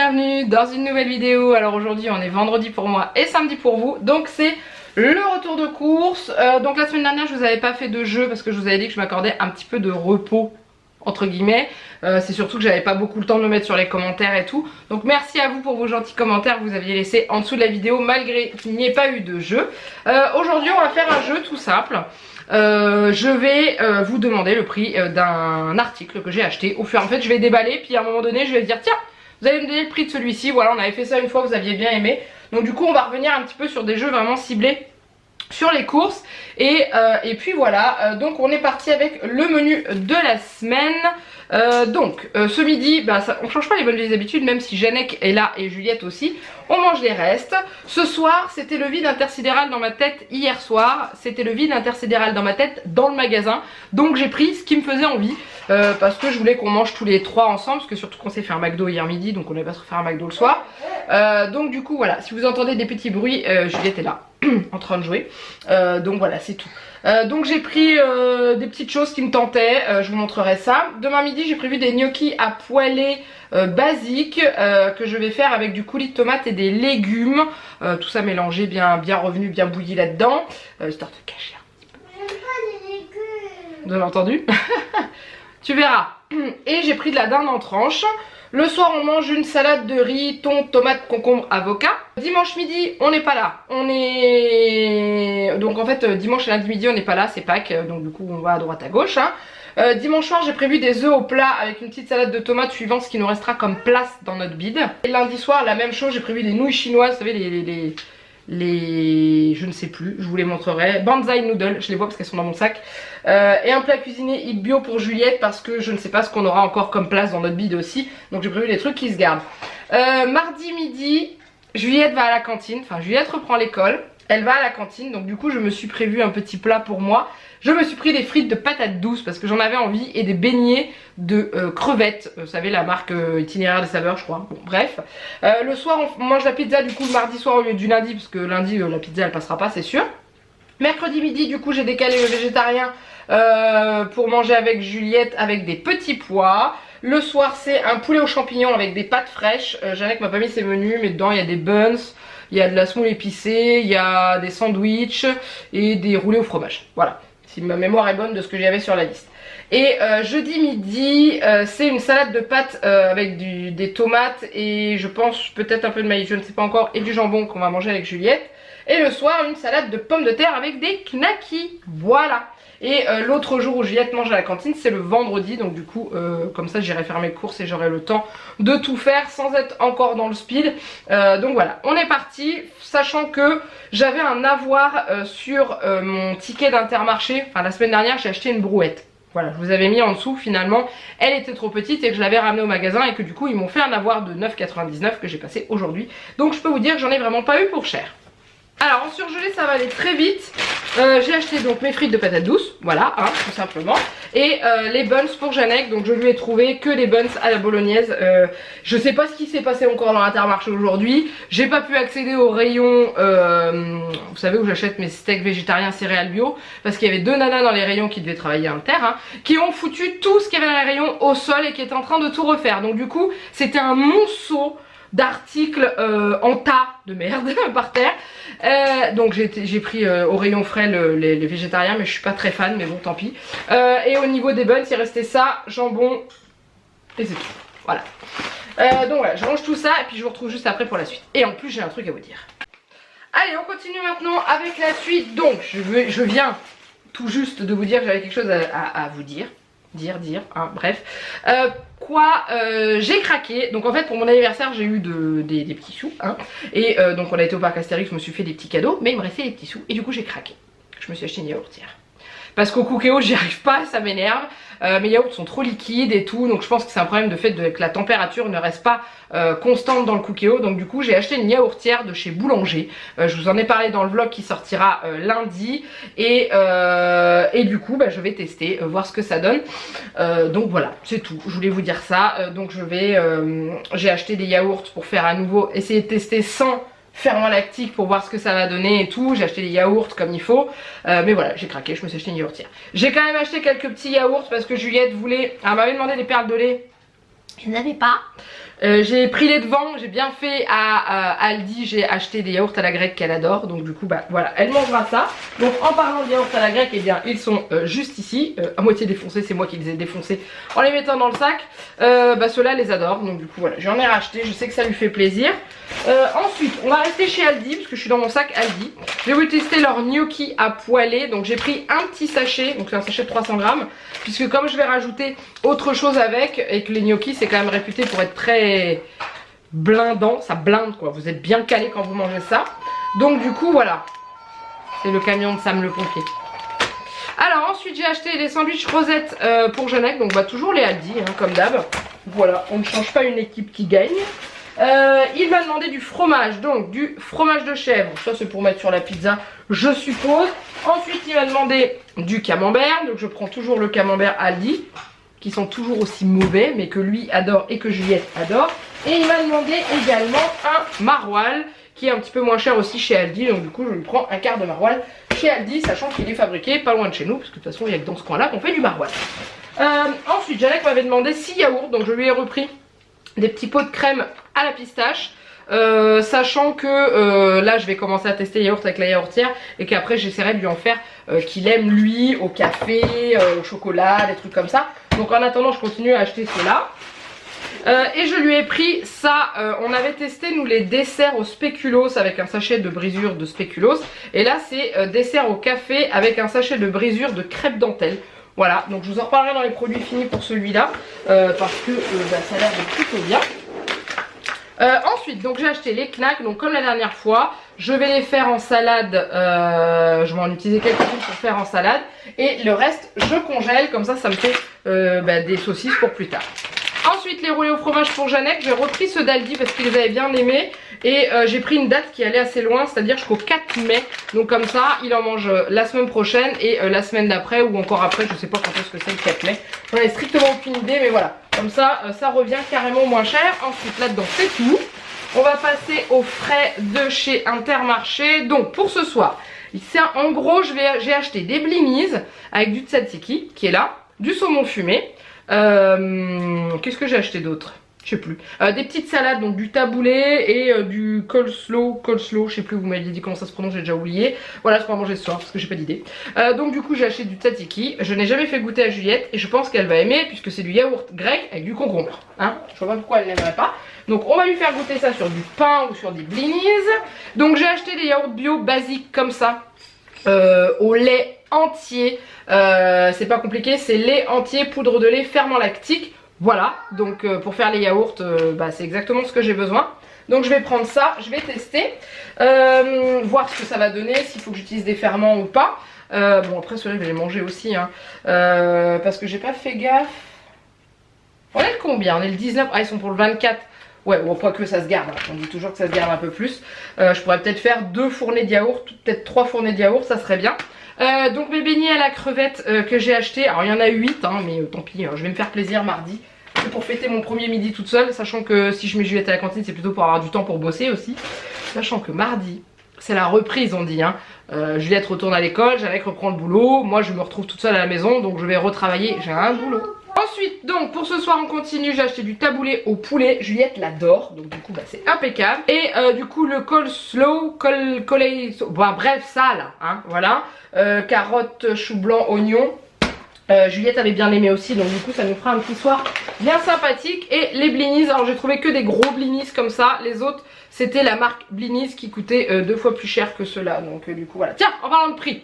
bienvenue dans une nouvelle vidéo. Alors aujourd'hui on est vendredi pour moi et samedi pour vous, donc c'est le retour de course. Donc la semaine dernière je vous avais pas fait de jeu parce que je vous avais dit que je m'accordais un petit peu de repos entre guillemets. C'est surtout que j'avais pas beaucoup le temps de me mettre sur les commentaires et tout. Donc merci à vous pour vos gentils commentaires que vous aviez laissés en dessous de la vidéo malgré qu'il n'y ait pas eu de jeu. Aujourd'hui on va faire un jeu tout simple. Je vais vous demander le prix d'un article que j'ai acheté. Au fur et à mesure, je vais déballer, puis à un moment donné, je vais dire tiens, vous allez me donner le prix de celui-ci. Voilà, on avait fait ça une fois, vous aviez bien aimé. Donc du coup, on va revenir un petit peu sur des jeux vraiment ciblés sur les courses. Et puis voilà, donc on est parti avec le menu de la semaine. Ce midi, bah, on change pas les bonnes vieilles habitudes, même si Janek est là et Juliette aussi. On mange les restes. Ce soir, c'était le vide intersidéral dans ma tête. Hier soir, c'était le vide intersidéral dans ma tête dans le magasin. Donc j'ai pris ce qui me faisait envie. Parce que je voulais qu'on mange tous les trois ensemble. Parce que surtout qu'on s'est fait un McDo hier midi. Donc on n'allait pas se refaire un McDo le soir. Donc du coup voilà, si vous entendez des petits bruits, Juliette est là en train de jouer. Donc voilà, c'est tout. Donc j'ai pris des petites choses qui me tentaient. Je vous montrerai ça. Demain midi j'ai prévu des gnocchis à poêler basiques que je vais faire avec du coulis de tomate et des légumes. Tout ça mélangé, bien revenu, bien bouilli là-dedans. Histoire de cacher un petit peu. Vous avez entendu? Tu verras. Et j'ai pris de la dinde en tranches. Le soir on mange une salade de riz, thon, tomate, concombre, avocat. Dimanche midi on n'est pas là. Donc en fait dimanche et lundi midi on n'est pas là, c'est Pâques. Donc du coup on va à droite à gauche hein. Dimanche soir j'ai prévu des œufs au plat avec une petite salade de tomates suivant ce qui nous restera comme place dans notre bide. Et lundi soir la même chose, j'ai prévu des nouilles chinoises, vous savez je ne sais plus, je vous les montrerai. Banzai noodles, je les vois parce qu'elles sont dans mon sac. Et un plat cuisiné bio pour Juliette parce que je ne sais pas ce qu'on aura encore comme place dans notre bide aussi. Donc j'ai prévu des trucs qui se gardent. Mardi midi, Juliette va à la cantine, enfin Juliette reprend l'école. Elle va à la cantine, donc du coup je me suis prévu un petit plat pour moi. Je me suis pris des frites de patates douces parce que j'en avais envie et des beignets de crevettes. Vous savez la marque Itinéraire des saveurs je crois. Bon bref. Le soir on mange la pizza du coup le mardi soir au lieu du lundi parce que lundi la pizza elle passera pas c'est sûr. Mercredi midi du coup j'ai décalé le végétarien pour manger avec Juliette avec des petits pois. Le soir c'est un poulet aux champignons avec des pâtes fraîches. Janek m'a pas mis ses menus mais dedans il y a des buns. Il y a de la semoule épicée, il y a des sandwichs et des roulés au fromage. Voilà, si ma mémoire est bonne de ce que j'avais sur la liste. Et jeudi midi, c'est une salade de pâtes avec des tomates et je pense peut-être un peu de maïs, je ne sais pas encore, et du jambon qu'on va manger avec Juliette. Et le soir, une salade de pommes de terre avec des knackis. Voilà. Et l'autre jour où Juliette mange à la cantine, c'est le vendredi. Donc du coup, comme ça, j'irai faire mes courses et j'aurai le temps de tout faire sans être encore dans le speed. Donc voilà, on est parti. Sachant que j'avais un avoir sur mon ticket d'Intermarché. Enfin, la semaine dernière, j'ai acheté une brouette. Voilà, je vous avais mis en dessous, finalement, elle était trop petite et que je l'avais ramenée au magasin et que du coup, ils m'ont fait un avoir de 9,99 que j'ai passé aujourd'hui. Donc je peux vous dire que j'en ai vraiment pas eu pour cher. Alors en surgelé ça va aller très vite. J'ai acheté donc mes frites de patates douces, voilà hein, tout simplement. Et les buns pour Janek, donc je lui ai trouvé que des buns à la bolognaise. Je sais pas ce qui s'est passé encore dans l'Intermarché aujourd'hui. J'ai pas pu accéder au rayon, vous savez où j'achète mes steaks végétariens céréales bio. Parce qu'il y avait deux nanas dans les rayons qui devaient travailler à Inter hein, qui ont foutu tout ce qu'il y avait dans les rayons au sol et qui étaient en train de tout refaire. Donc du coup c'était un monceau d'articles en tas de merde par terre. Donc j'ai pris au rayon frais les végétariens mais je suis pas très fan mais bon tant pis. Et au niveau des buns il restait ça, jambon et c'est tout. Voilà. Donc voilà, je range tout ça et puis je vous retrouve juste après pour la suite. Et en plus j'ai un truc à vous dire. Allez on continue maintenant avec la suite. Donc je viens tout juste de vous dire que j'avais quelque chose à vous dire. Hein, bref. J'ai craqué. Donc en fait pour mon anniversaire j'ai eu des petits sous hein. Et donc on a été au parc Astérix, je me suis fait des petits cadeaux. Mais il me restait des petits sous et du coup j'ai craqué. Je me suis acheté une yaourtière. Parce qu'au Cookéo j'y arrive pas, ça m'énerve. Mes yaourts sont trop liquides et tout. Donc je pense que c'est un problème de fait que la température ne reste pas constante dans le Cookéo. Donc du coup j'ai acheté une yaourtière de chez Boulanger. Je vous en ai parlé dans le vlog qui sortira lundi. Et du coup bah, je vais tester, voir ce que ça donne. Donc voilà, c'est tout. Je voulais vous dire ça. Donc j'ai acheté des yaourts pour faire à nouveau, essayer de tester sans ferment lactique pour voir ce que ça va donner et tout. J'ai acheté des yaourts comme il faut. Mais voilà, j'ai craqué, je me suis acheté une yaourtière. J'ai quand même acheté quelques petits yaourts parce que Juliette voulait... Elle m'avait demandé des perles de lait il n'y en avait pas. J'ai pris les devants, j'ai bien fait à Aldi, j'ai acheté des yaourts à la grecque qu'elle adore, donc du coup bah voilà, elle mangera ça. Donc en parlant de yaourts à la grecque, eh bien ils sont juste ici, à moitié défoncés, c'est moi qui les ai défoncés en les mettant dans le sac. Bah ceux-là les adore, donc du coup voilà, j'en ai racheté, je sais que ça lui fait plaisir. Ensuite on va rester chez Aldi, parce que je suis dans mon sac Aldi. Je vais vous tester leur gnocchi à poêler, donc j'ai pris un petit sachet, donc c'est un sachet de 300 grammes, puisque comme je vais rajouter autre chose avec, et que les gnocchis c'est quand même réputé pour être très blindant, ça blinde quoi, vous êtes bien calé quand vous mangez ça. Donc du coup voilà, c'est le camion de Sam le pompier. Alors ensuite j'ai acheté les sandwichs Rosette pour Jeannette, donc bah toujours les Aldi hein, comme d'hab. Voilà, on ne change pas une équipe qui gagne. Il m'a demandé du fromage, donc du fromage de chèvre, ça c'est pour mettre sur la pizza je suppose. Ensuite il m'a demandé du camembert, donc je prends toujours le camembert Aldi, qui sont toujours aussi mauvais mais que lui adore et que Juliette adore. Et il m'a demandé également un maroilles qui est un petit peu moins cher aussi chez Aldi, donc du coup je lui prends un quart de maroilles chez Aldi, sachant qu'il est fabriqué pas loin de chez nous, parce que de toute façon il n'y a que dans ce coin là qu'on fait du maroilles. Ensuite Janek m'avait demandé 6 yaourts, donc je lui ai repris des petits pots de crème à la pistache. Sachant que là je vais commencer à tester les yaourts avec la yaourtière et qu'après j'essaierai de lui en faire qu'il aime lui au café, au chocolat, des trucs comme ça. Donc en attendant je continue à acheter ceux-là. Et je lui ai pris ça, on avait testé nous les desserts au spéculoos avec un sachet de brisure de spéculoos. Et là c'est dessert au café avec un sachet de brisure de crêpe dentelle. Voilà, donc je vous en reparlerai dans les produits finis pour celui-là parce que bah, ça a l'air de plutôt bien. Ensuite donc j'ai acheté les knacks, donc comme la dernière fois je vais les faire en salade, je vais en utiliser quelques-unes pour faire en salade et le reste je congèle, comme ça ça me fait bah, des saucisses pour plus tard. Ensuite les roulés au fromage pour Jeannette, j'ai repris ceux d'Aldi parce qu'ils les avaient bien aimés et j'ai pris une date qui allait assez loin, c'est-à-dire jusqu'au 4 mai. Donc comme ça il en mange la semaine prochaine et la semaine d'après ou encore après, je sais pas quand est-ce que c'est le 4 mai. J'en ai strictement aucune idée mais voilà, comme ça ça revient carrément moins cher. Ensuite là-dedans c'est tout. On va passer aux frais de chez Intermarché. Donc pour ce soir, en gros j'ai acheté des blinis avec du tzatziki qui est là, du saumon fumé. Qu'est-ce que j'ai acheté d'autre? Je sais plus. Des petites salades, donc du taboulé et du coleslaw, je sais plus, vous m'avez dit comment ça se prononce, j'ai déjà oublié. Voilà ce qu'on va manger ce soir parce que j'ai pas d'idée. Donc du coup j'ai acheté du tzatziki. Je n'ai jamais fait goûter à Juliette et je pense qu'elle va aimer puisque c'est du yaourt grec avec du concombre. Hein, je vois pas pourquoi elle n'aimerait pas. Donc on va lui faire goûter ça sur du pain ou sur des blinis. Donc j'ai acheté des yaourts bio basiques comme ça. Au lait entier, c'est pas compliqué, c'est lait entier, poudre de lait, ferment lactique. Voilà, donc pour faire les yaourts, bah, c'est exactement ce que j'ai besoin. Donc je vais prendre ça, je vais tester, voir ce que ça va donner, s'il faut que j'utilise des ferments ou pas. Bon après ceux-là je vais les manger aussi hein, parce que j'ai pas fait gaffe. On est le combien? On est le 19, ah ils sont pour le 24. Ouais, bon, pas que ça se garde, hein. On dit toujours que ça se garde un peu plus. Je pourrais peut-être faire 2 fournées de yaourt, peut-être 3 fournées de yaourt, ça serait bien. Donc mes beignets à la crevette que j'ai acheté, alors il y en a 8, hein, mais tant pis, je vais me faire plaisir mardi. C'est pour fêter mon premier midi toute seule, sachant que si je mets Juliette à la cantine, c'est plutôt pour avoir du temps pour bosser aussi. Sachant que mardi, c'est la reprise on dit. Hein. Juliette retourne à l'école, Jeannette reprend le boulot, moi je me retrouve toute seule à la maison, donc je vais retravailler, j'ai un boulot. Ensuite, donc pour ce soir on continue, j'ai acheté du taboulé au poulet, Juliette l'adore, donc du coup bah, c'est impeccable. Et du coup le coleslaw, bon, bref ça là, hein, voilà, carottes, chou blanc, oignon. Juliette avait bien aimé aussi, donc du coup ça nous fera un petit soir bien sympathique. Et les blinis, alors j'ai trouvé que des gros blinis comme ça, les autres c'était la marque Blinis qui coûtait 2 fois plus cher que ceux-là, donc du coup voilà. Tiens, en parlant de prix,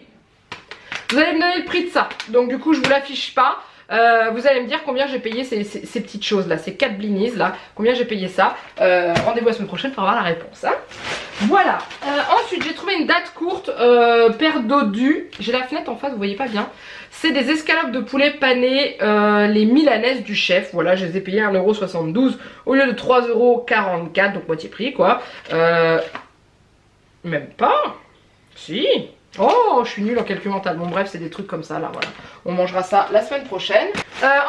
vous allez me donner le prix de ça, donc du coup je vous l'affiche pas. Vous allez me dire combien j'ai payé ces petites choses là, ces 4 blinis là, combien j'ai payé ça. Rendez-vous la semaine prochaine pour avoir la réponse hein. Voilà, ensuite j'ai trouvé une date courte, paire dodus. J'ai la fenêtre en face, vous voyez pas bien. C'est des escalopes de poulet panées, les milanaises du chef. Voilà, je les ai payées 1,72€ au lieu de 3,44€, donc moitié prix quoi. Même pas. Si. Oh, je suis nulle en calcul mental. Bon bref, c'est des trucs comme ça là, voilà. On mangera ça la semaine prochaine.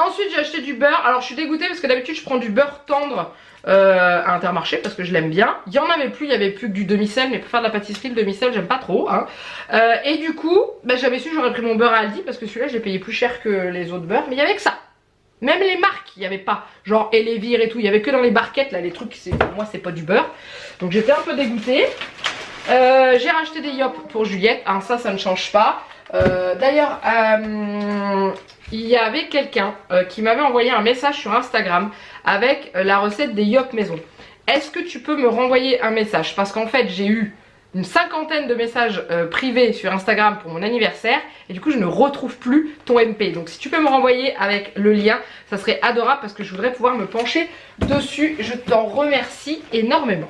Ensuite j'ai acheté du beurre. Alors je suis dégoûtée parce que d'habitude je prends du beurre tendre à Intermarché parce que je l'aime bien. Il y en avait plus, il y avait plus que du demi-sel, mais pour faire de la pâtisserie, le demi-sel j'aime pas trop hein. Et du coup, bah, j'avais su j'aurais pris mon beurre à Aldi parce que celui-là j'ai payé plus cher que les autres beurres, mais il y avait que ça. Même les marques, il n'y avait pas. Genre Elevir et tout, il n'y avait que dans les barquettes, là, les trucs, pour moi, c'est pas du beurre. Donc j'étais un peu dégoûtée. J'ai racheté des Yop pour Juliette, hein, ça ne change pas. D'ailleurs, il y avait quelqu'un qui m'avait envoyé un message sur Instagram avec la recette des Yop maison. Est-ce que tu peux me renvoyer un message? Parce qu'en fait, j'ai eu une 50aine de messages privés sur Instagram pour mon anniversaire et du coup je ne retrouve plus ton MP. Donc si tu peux me renvoyer avec le lien, ça serait adorable parce que je voudrais pouvoir me pencher dessus. Je t'en remercie énormément.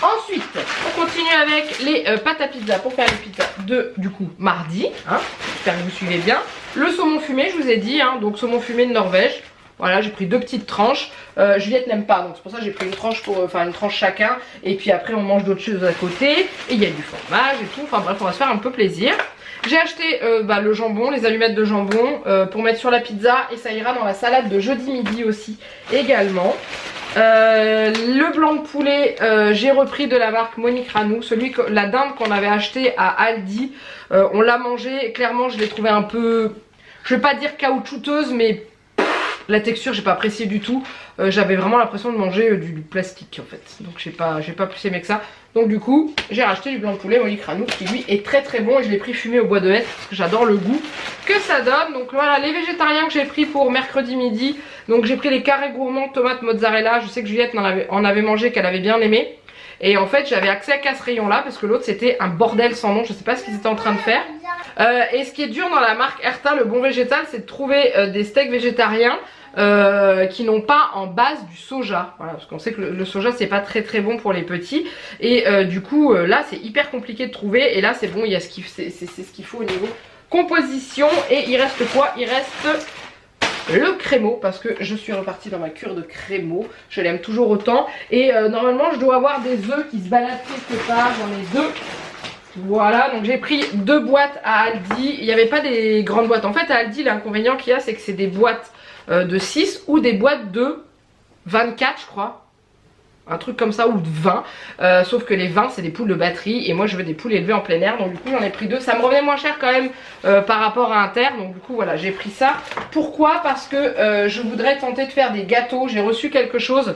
Ensuite, on continue avec les pâtes à pizza pour faire les pizzas de du coup mardi. Hein, j'espère que vous suivez bien. Le saumon fumé, je vous ai dit, hein, donc saumon fumé de Norvège. Voilà, j'ai pris 2 petites tranches. Juliette n'aime pas, donc c'est pour ça que j'ai pris une tranche une tranche chacun. Et puis après, on mange d'autres choses à côté. Et il y a du fromage et tout. Enfin bref, on va se faire un peu plaisir. J'ai acheté le jambon, les allumettes de jambon pour mettre sur la pizza. Et ça ira dans la salade de jeudi midi aussi également. Le blanc de poulet, j'ai repris de la marque Monique Ranou. La dinde qu'on avait acheté à Aldi. On l'a mangé. Clairement, je l'ai trouvé un peu, je vais pas dire caoutchouteuse, mais la texture j'ai pas apprécié du tout. J'avais vraiment l'impression de manger du plastique en fait. Donc j'ai pas plus aimé que ça. Donc du coup j'ai racheté du blanc de poulet Monique Ranou qui lui est très très bon. Et je l'ai pris fumé au bois de hêtre parce que j'adore le goût que ça donne. Donc voilà les végétariens que j'ai pris pour mercredi midi. Donc j'ai pris les carrés gourmands tomates mozzarella. Je sais que Juliette en avait mangé, qu'elle avait bien aimé. Et en fait j'avais accès qu'à ce rayon là parce que l'autre c'était un bordel sans nom. Je sais pas ce qu'ils étaient en train de faire. Et ce qui est dur dans la marque Erta, le bon végétal, c'est de trouver des steaks végétariens qui n'ont pas en base du soja. Voilà, parce qu'on sait que le soja c'est pas très très bon pour les petits. Et du coup là c'est hyper compliqué de trouver. Et là c'est bon, il y a c'est ce qu'il faut au niveau composition. Et il reste quoi? Il reste le crémeau parce que je suis repartie dans ma cure de crémeau. Je l'aime toujours autant. Et normalement je dois avoir des œufs qui se baladent quelque part. J'en ai 2. Voilà, donc j'ai pris 2 boîtes à Aldi. Il n'y avait pas des grandes boîtes. En fait à Aldi l'inconvénient qu'il y a c'est que c'est des boîtes de 6 ou des boîtes de 24 je crois. Un truc comme ça ou de 20. Sauf que les 20 c'est des poules de batterie. Et moi je veux des poules élevées en plein air. Donc du coup j'en ai pris 2. Ça me revenait moins cher quand même par rapport à un terre. Donc du coup voilà j'ai pris ça. Pourquoi? Parce que je voudrais tenter de faire des gâteaux. J'ai reçu quelque chose.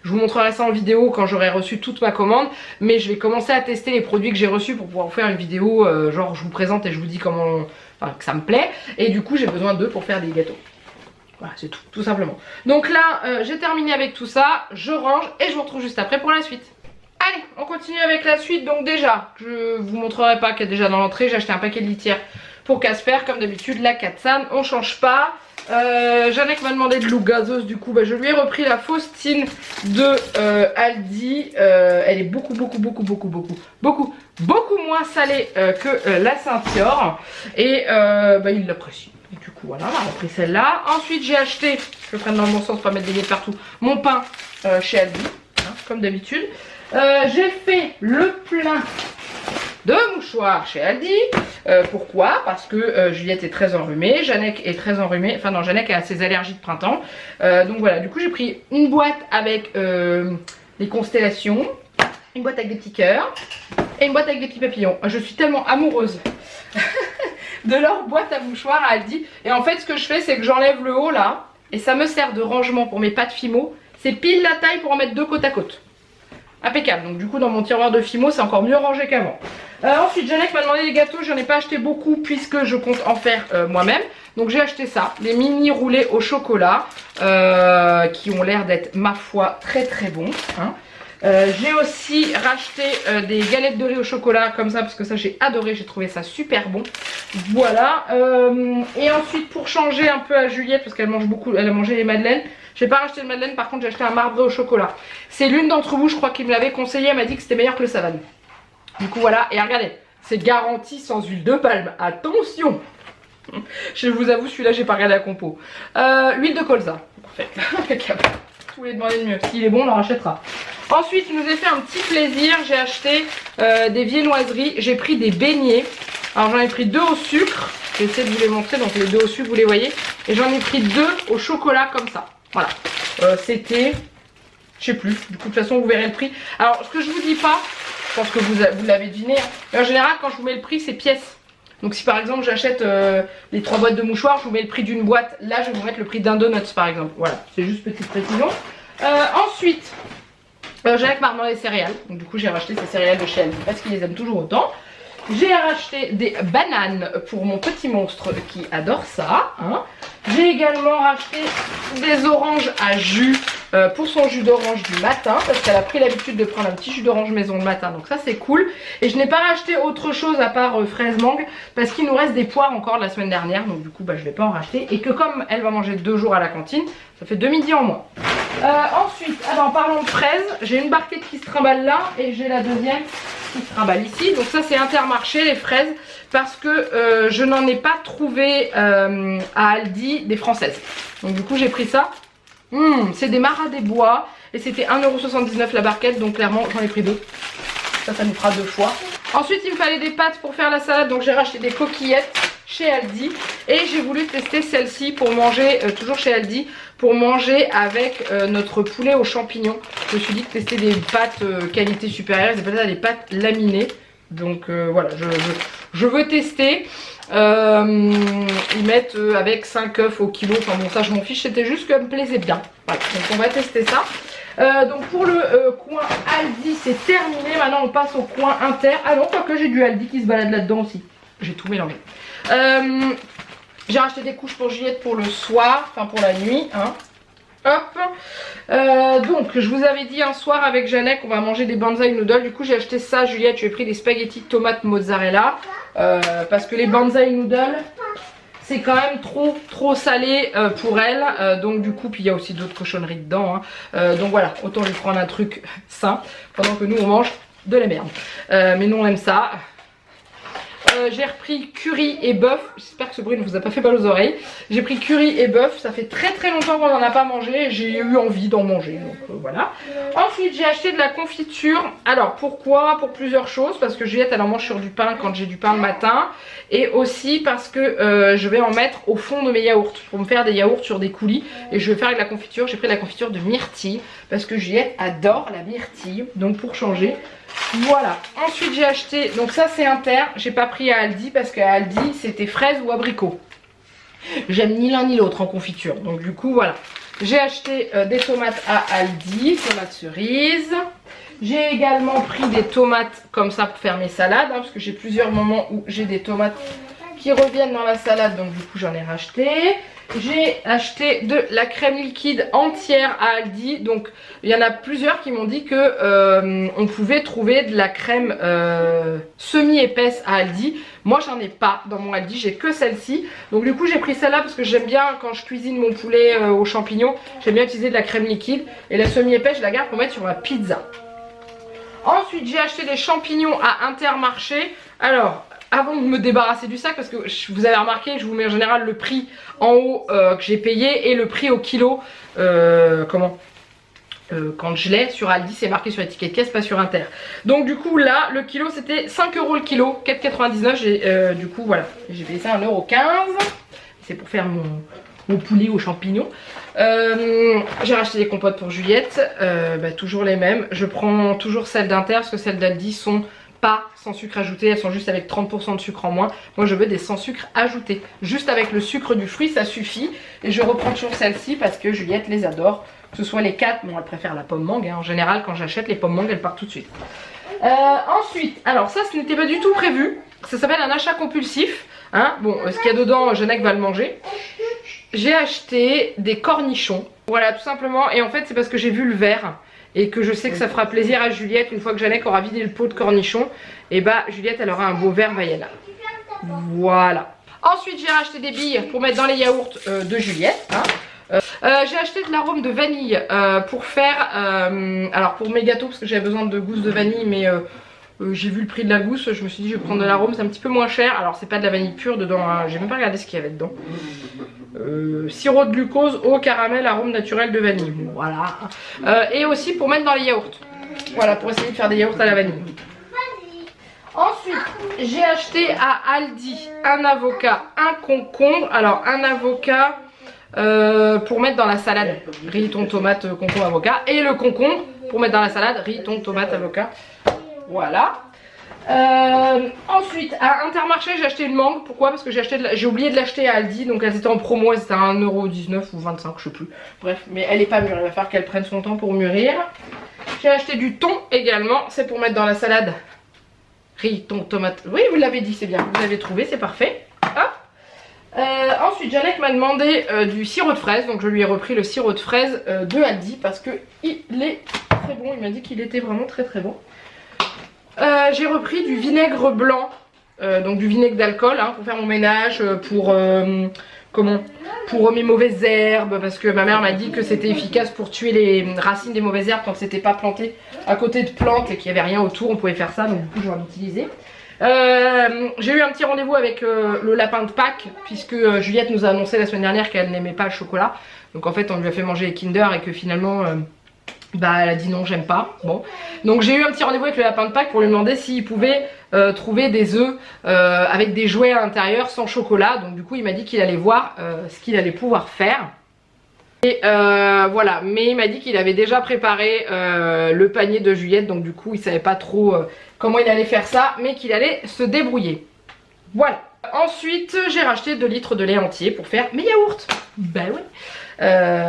Je vous montrerai ça en vidéo quand j'aurai reçu toute ma commande. Mais je vais commencer à tester les produits que j'ai reçus pour pouvoir vous faire une vidéo. Genre je vous présente et je vous dis comment, enfin, que ça me plaît. Et du coup j'ai besoin d'eux pour faire des gâteaux. Voilà c'est tout simplement. Donc là j'ai terminé avec tout ça. Je range et je vous retrouve juste après pour la suite. Allez on continue avec la suite. Donc déjà je vous montrerai pas qu'il y a déjà dans l'entrée. J'ai acheté un paquet de litière pour Casper. Comme d'habitude la Katsan on change pas. Janek m'a demandé de l'eau gazeuse, du coup je lui ai repris la Faustine de Aldi. Elle est beaucoup moins salée que la Saint-Fior. Et il l'apprécie. Et du coup voilà, on a repris celle-là. Ensuite j'ai acheté, je le prenne dans le bon sens, pas mettre des miettes partout, mon pain chez Aldi, hein, comme d'habitude. J'ai fait le plein de mouchoirs chez Aldi. Pourquoi? Parce que Juliette est très enrhumée, Janek est très enrhumée, enfin non, Janek a ses allergies de printemps. Donc voilà, du coup j'ai pris une boîte avec les constellations, une boîte avec des petits cœurs et une boîte avec des petits papillons. Je suis tellement amoureuse de leur boîte à mouchoirs à Aldi. Et en fait ce que je fais c'est que j'enlève le haut là et ça me sert de rangement pour mes pâtes Fimo. C'est pile la taille pour en mettre 2 côte à côte. Impeccable, donc du coup dans mon tiroir de Fimo c'est encore mieux rangé qu'avant. Ensuite Janek m'a demandé des gâteaux, j'en ai pas acheté beaucoup puisque je compte en faire moi-même. Donc j'ai acheté ça, les mini roulés au chocolat qui ont l'air d'être ma foi très très bons. Hein. J'ai aussi racheté des galettes de riz au chocolat comme ça parce que ça j'ai adoré, j'ai trouvé ça super bon. Voilà, et ensuite pour changer un peu à Juliette parce qu'elle mange beaucoup, elle a mangé les madeleines. J'ai pas racheté de madeleine, par contre j'ai acheté un marbré au chocolat. C'est l'une d'entre vous je crois qui me l'avait conseillé, elle m'a dit que c'était meilleur que le savane. Du coup voilà, et regardez, c'est garanti sans huile de palme, attention. Je vous avoue celui-là j'ai pas regardé la compo. Huile de colza, parfait. Si vous voulez demander de mieux, s'il est bon on en rachètera. Ensuite il nous a fait un petit plaisir, j'ai acheté des viennoiseries, j'ai pris des beignets. Alors j'en ai pris 2 au sucre, je vais essayer de vous les montrer, donc les 2 au sucre vous les voyez. Et j'en ai pris 2 au chocolat comme ça, voilà. C'était, je sais plus, du coup de toute façon vous verrez le prix. Alors ce que je vous dis pas, je pense que vous l'avez deviné, mais en général quand je vous mets le prix c'est pièce. Donc si par exemple j'achète les 3 boîtes de mouchoirs, je vous mets le prix d'une boîte. Là je vais vous mettre le prix d'un donut par exemple. Voilà, c'est juste petite précision. Ensuite, Janek m'a demandé des céréales. Donc du coup j'ai racheté ces céréales de chez Aldi parce qu'ils les aiment toujours autant. J'ai racheté des bananes pour mon petit monstre qui adore ça. Hein. J'ai également racheté des oranges à jus pour son jus d'orange du matin. Parce qu'elle a pris l'habitude de prendre un petit jus d'orange maison le matin. Donc ça c'est cool. Et je n'ai pas racheté autre chose à part fraise mangue. Parce qu'il nous reste des poires encore de la semaine dernière. Donc du coup bah, je ne vais pas en racheter. Et que comme elle va manger 2 jours à la cantine, ça fait 2 midis en moins. Ensuite, alors, en parlant de fraises, j'ai une barquette qui se trimballe là. Et j'ai la deuxième qui se trimballe ici. Donc ça c'est Intermarché les fraises. Parce que je n'en ai pas trouvé à Aldi des françaises. Donc du coup j'ai pris ça. C'est des maras des bois. Et c'était 1,79€ la barquette. Donc clairement j'en ai pris 2. Ça nous fera 2 fois. Ensuite il me fallait des pâtes pour faire la salade. Donc j'ai racheté des coquillettes chez Aldi. Et j'ai voulu tester celle-ci pour manger, toujours chez Aldi, pour manger avec notre poulet aux champignons. Je me suis dit que tester des pâtes qualité supérieure, des pâtes laminées. Donc voilà, je veux tester. Ils mettent avec 5 œufs au kilo. Enfin bon, ça je m'en fiche, c'était juste que ça me plaisait bien. Voilà, donc on va tester ça. Donc pour le coin Aldi c'est terminé. Maintenant on passe au coin Inter. Ah non, quoique j'ai du Aldi qui se balade là-dedans aussi. J'ai tout mélangé. J'ai racheté des couches pour Juliette pour le soir, enfin pour la nuit. Hein. Hop. Donc je vous avais dit un soir avec Janek on va manger des banzai noodles. Du coup j'ai acheté ça. Juliette, je lui ai pris des spaghettis tomates mozzarella parce que les banzai noodles c'est quand même trop salé pour elle. Donc du coup puis il y a aussi d'autres cochonneries dedans. Hein. Donc voilà, autant lui prendre un truc sain pendant que nous on mange de la merde. Mais nous on aime ça. J'ai repris curry et bœuf. J'espère que ce bruit ne vous a pas fait mal aux oreilles. J'ai pris curry et bœuf. Ça fait très longtemps qu'on n'en a pas mangé. J'ai eu envie d'en manger. Donc voilà. Ensuite j'ai acheté de la confiture. Alors pourquoi? Pour plusieurs choses. Parce que Juliette elle en mange sur du pain quand j'ai du pain le matin. Et aussi parce que je vais en mettre au fond de mes yaourts. Pour me faire des yaourts sur des coulis. Et je vais faire avec la confiture. J'ai pris de la confiture de myrtille. Parce que Juliette adore la myrtille. Donc pour changer. Voilà, ensuite j'ai acheté, donc ça c'est Inter, j'ai pas pris à Aldi parce qu'à Aldi c'était fraises ou abricots. J'aime ni l'un ni l'autre en confiture, donc du coup voilà. J'ai acheté des tomates à Aldi, tomates cerises. J'ai également pris des tomates comme ça pour faire mes salades, hein, parce que j'ai plusieurs moments où j'ai des tomates qui reviennent dans la salade, donc du coup j'en ai racheté. J'ai acheté de la crème liquide entière à Aldi. Donc il y en a plusieurs qui m'ont dit que on pouvait trouver de la crème semi-épaisse à Aldi. Moi j'en ai pas dans mon Aldi, j'ai que celle-ci. Donc du coup j'ai pris celle-là parce que j'aime bien quand je cuisine mon poulet aux champignons. J'aime bien utiliser de la crème liquide. Et la semi-épaisse je la garde pour mettre sur ma pizza. Ensuite j'ai acheté des champignons à Intermarché. Alors avant de me débarrasser du sac, parce que vous avez remarqué, je vous mets en général le prix en haut que j'ai payé et le prix au kilo, quand je l'ai sur Aldi, c'est marqué sur l'étiquette caisse, pas sur Inter. Donc du coup là, le kilo c'était 5 € le kilo, 4,99. Du coup voilà, j'ai payé ça 1,15 €. C'est pour faire mon poulet aux champignons. J'ai racheté des compotes pour Juliette, toujours les mêmes. Je prends toujours celles d'Inter parce que celles d'Aldi sont pas sans sucre ajouté, elles sont juste avec 30% de sucre en moins. Moi je veux des sans sucre ajouté. Juste avec le sucre du fruit ça suffit. Et je reprends toujours celle-ci parce que Juliette les adore. Que ce soit les 4, bon elle préfère la pomme mangue. Hein. En général quand j'achète les pommes mangue elles partent tout de suite. Ensuite, alors ça ce n'était pas du tout prévu. Ça s'appelle un achat compulsif. Hein. Bon, ce qu'il y a dedans, Janek va le manger. J'ai acheté des cornichons. Voilà tout simplement. Et en fait c'est parce que j'ai vu le verre. Et que je sais que ça fera plaisir à Juliette une fois que Janek aura vidé le pot de cornichons. Et bah Juliette elle aura un beau verre Vaiana. Voilà. Ensuite j'ai racheté des billes pour mettre dans les yaourts de Juliette. Hein. J'ai acheté de l'arôme de vanille pour faire, alors pour mes gâteaux parce que j'avais besoin de gousse de vanille mais j'ai vu le prix de la gousse, je me suis dit je vais prendre de l'arôme, c'est un petit peu moins cher. Alors c'est pas de la vanille pure dedans, hein. J'ai même pas regardé ce qu'il y avait dedans. Sirop de glucose, eau, caramel, arôme naturel de vanille. Voilà. Et aussi pour mettre dans les yaourts. Voilà, pour essayer de faire des yaourts à la vanille. Ensuite, j'ai acheté à Aldi un avocat, un concombre. Alors un avocat pour mettre dans la salade. Riz, thon, tomate, concombre, avocat. Et le concombre pour mettre dans la salade. Riz, thon, tomate, avocat. Voilà. Ensuite à Intermarché j'ai acheté une mangue. Pourquoi? Parce que j'ai oublié de l'acheter à Aldi. Donc elles étaient en promo, elles étaient à 1,19€ ou 25, je sais plus. Bref, mais elle est pas mûre, il va falloir qu'elle prenne son temps pour mûrir. J'ai acheté du thon également, c'est pour mettre dans la salade. Riz, thon, tomate. Oui, vous l'avez dit, c'est bien, vous l'avez trouvé, c'est parfait. Hop. Ensuite Janek m'a demandé du sirop de fraise. Donc je lui ai repris le sirop de fraise de Aldi parce que il est très bon. Il m'a dit qu'il était vraiment très très bon. J'ai repris du vinaigre blanc, donc du vinaigre d'alcool hein, pour faire mon ménage, pour mes mauvaises herbes, parce que ma mère m'a dit que c'était efficace pour tuer les racines des mauvaises herbes quand c'était pas planté à côté de plantes et qu'il n'y avait rien autour, on pouvait faire ça, donc du coup je vais en utiliser. J'ai eu un petit rendez-vous avec le lapin de Pâques, puisque Juliette nous a annoncé la semaine dernière qu'elle n'aimait pas le chocolat, donc en fait on lui a fait manger les Kinder et que finalement... bah elle a dit non, j'aime pas. Bon, donc j'ai eu un petit rendez-vous avec le lapin de Pâques pour lui demander s'il pouvait trouver des œufs avec des jouets à l'intérieur sans chocolat. Donc du coup il m'a dit qu'il allait voir ce qu'il allait pouvoir faire. Et voilà, mais il m'a dit qu'il avait déjà préparé le panier de Juliette. Donc du coup il savait pas trop comment il allait faire ça, mais qu'il allait se débrouiller. Voilà. Ensuite j'ai racheté 2 litres de lait entier pour faire mes yaourts. Bah ouais.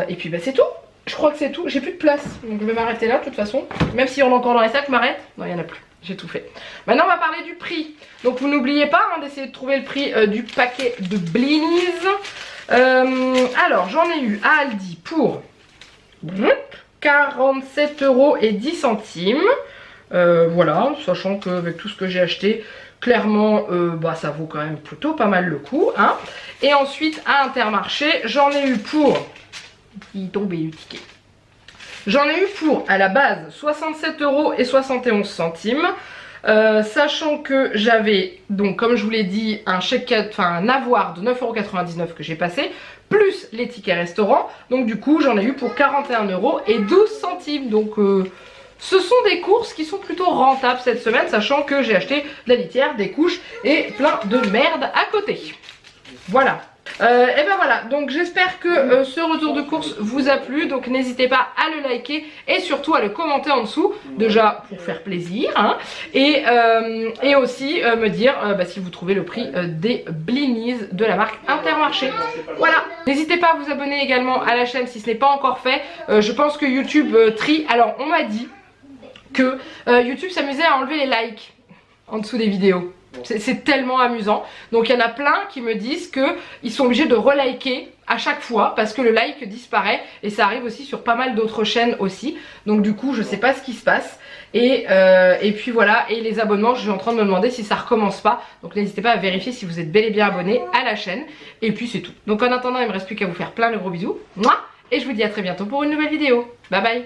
Et puis bah c'est tout. Je crois que c'est tout, j'ai plus de place, donc je vais m'arrêter là de toute façon. Même si on est encore dans les sacs, je m'arrête. Non, il n'y en a plus, j'ai tout fait. Maintenant on va parler du prix. Donc vous n'oubliez pas hein, d'essayer de trouver le prix du paquet de blinis. Alors j'en ai eu à Aldi pour 47,10 €. Voilà, sachant qu'avec tout ce que j'ai acheté, clairement bah, ça vaut quand même plutôt pas mal le coup. Hein. Et ensuite à Intermarché, j'en ai eu pour... Il est tombé le ticket. J'en ai eu pour à la base 67,71 €, sachant que j'avais donc comme je vous l'ai dit un avoir de 9,99 € que j'ai passé, plus les tickets restaurants. Donc du coup j'en ai eu pour 41,12 €. Donc ce sont des courses qui sont plutôt rentables cette semaine, sachant que j'ai acheté de la litière, des couches et plein de merde à côté. Voilà. Et ben voilà, donc j'espère que ce retour de course vous a plu. Donc n'hésitez pas à le liker et surtout à le commenter en dessous, déjà pour faire plaisir hein, et aussi me dire bah, si vous trouvez le prix des blinis de la marque Intermarché. Voilà, n'hésitez pas à vous abonner également à la chaîne si ce n'est pas encore fait. Je pense que YouTube trie. Alors on m'a dit que YouTube s'amusait à enlever les likes en dessous des vidéos. C'est tellement amusant. Donc il y en a plein qui me disent qu'ils sont obligés de reliker à chaque fois parce que le like disparaît. Et ça arrive aussi sur pas mal d'autres chaînes aussi. Donc du coup je sais pas ce qui se passe. Et puis voilà, et les abonnements, je suis en train de me demander si ça recommence pas. Donc n'hésitez pas à vérifier si vous êtes bel et bien abonné à la chaîne. Et puis c'est tout. Donc en attendant il me reste plus qu'à vous faire plein de gros bisous. Mouah, et je vous dis à très bientôt pour une nouvelle vidéo. Bye bye.